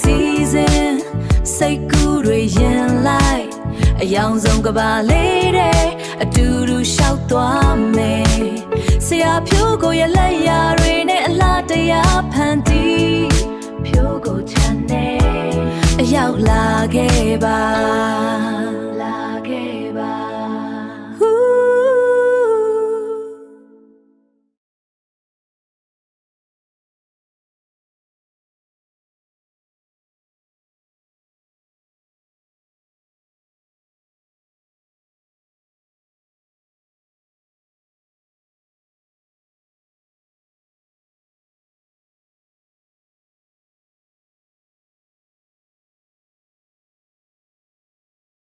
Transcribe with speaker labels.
Speaker 1: season စိတ်ကူးတွေရင်လိုက်အယောင်ဆုံးကပါလေးတဲ့အတူတူရှောက်သွားမယ်ဆရာဖြိုးကိုရဲ့လက်ရာတွေနဲ့အလားတရားဖန်တီးဖြိုးကိုချမ်းနေအရောက်လာခဲ့ပါ